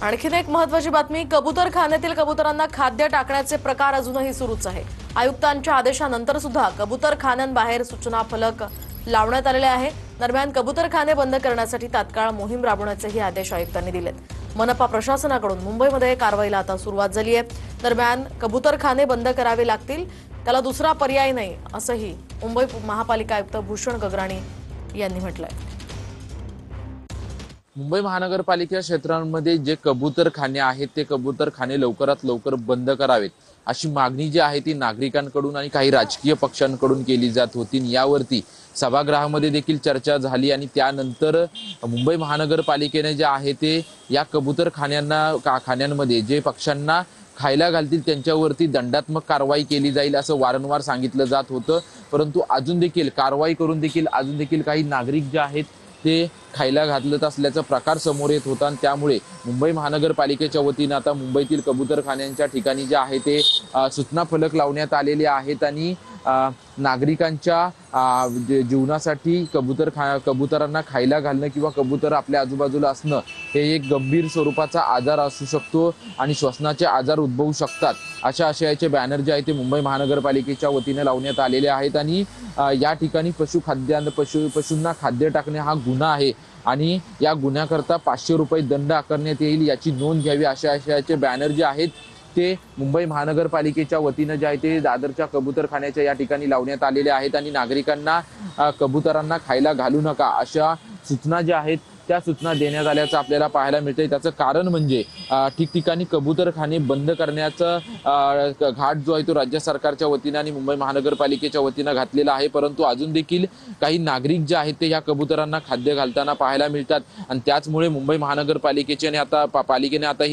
आणखीन एक महत्त्वाची बातमी, कबूतरखान्यातील कबुतरांना खाद्य टाकण्याचे प्रकार अजूनही सुरूच आहे। आयुक्तांच्या आदेशानंतर सुद्धा कबूतरखान्यांबाहेर सूचना फलक लावण्यात आलेले आहे। दरम्यान कबूतरखाने बंद करण्यासाठी तात्काळ मोहीम राबवण्याचेही आदेश आयुक्तांनी दिलेत। मनपा प्रशासनाकडून मुंबईमध्ये कारवाईला आता सुरुवात झाली आहे। दरम्यान कबूतरखाने बंद करावे लागतील, त्याला दुसरा पर्याय नाही असंही मुंबई महापालिका आयुक्त भूषण गगराणी यांनी म्हटलंय। मुंबई महानगरपालिका क्षेत्रांमध्ये जे कबूतरखाने आहेत ते कबूतरखाने लवकरात लवकर बंद करावेत अशी मागणी जी आहे ती नागरिकांकडून आणि काही राजकीय पक्षांकडून केली जात होती। यावरती सभागृहामध्ये देखील चर्चा झाली आणि त्यानंतर मुंबई महानगरपालिकेने जे आहे ते या खाण्यांमध्ये जे पक्ष्यांना खायला घालतील त्यांच्यावरती दंडात्मक कारवाई केली जाईल असं वारंवार सांगितलं जात होतं। परंतु अजून देखील कारवाई करून देखील काही नागरिक जे आहेत ते खायला घातलत असल्याचा प्रकार समोर येत होता आणि त्यामुळे मुंबई महानगरपालिकेच्या वतीने आता मुंबईतील कबूतरखान्यांच्या ठिकाणी जे आहे ते सूचना फलक लावण्यात आलेले आहेत आणि नागरिकांच्या जीवनासाठी कबुतरांना खायला घालणं किंवा कबूतर आपल्या आजूबाजूला असणं हे एक गंभीर स्वरूपाचा आजार असू शकतो आणि श्वसनाचे आजार उद्भवू शकतात अशा आशयाचे बॅनर जे आहे ते मुंबई महानगरपालिकेच्या वतीने लावण्यात आलेले आहेत आणि या ठिकाणी पशूंना खाद्य टाकणे हा गुन्हा आहे आणि या गुन्ह्याकरता 500 रुपये दंड आकारण्यात येईल याची नोंद घ्यावी अशा आशयाचे बॅनर जे आहेत ते मुंबई महानगरपालिकेच्या वतीने जे आहे ते दादरच्या कबूतरखान्याच्या या ठिकाणी लावण्यात आलेले आहेत आणि नागरिकांना कबुतरांना खायला घालू नका अशा सूचना ज्या आहेत त्या सूचना देण्यात आल्याचं आपल्याला पाहायला मिळतंय। त्याचं कारण म्हणजे ठिकठिकाणी कबूतरखाने बंद करण्याचा घाट जो आहे तो राज्य सरकारच्या वतीने आणि मुंबई महानगरपालिकेच्या वतीने घातलेला आहे। परंतु अजून देखील काही नागरिक जे आहेत ते या कबुतरांना खाद्य घालताना पाहायला मिळतात आणि त्याचमुळे मुंबई महानगरपालिकेने आता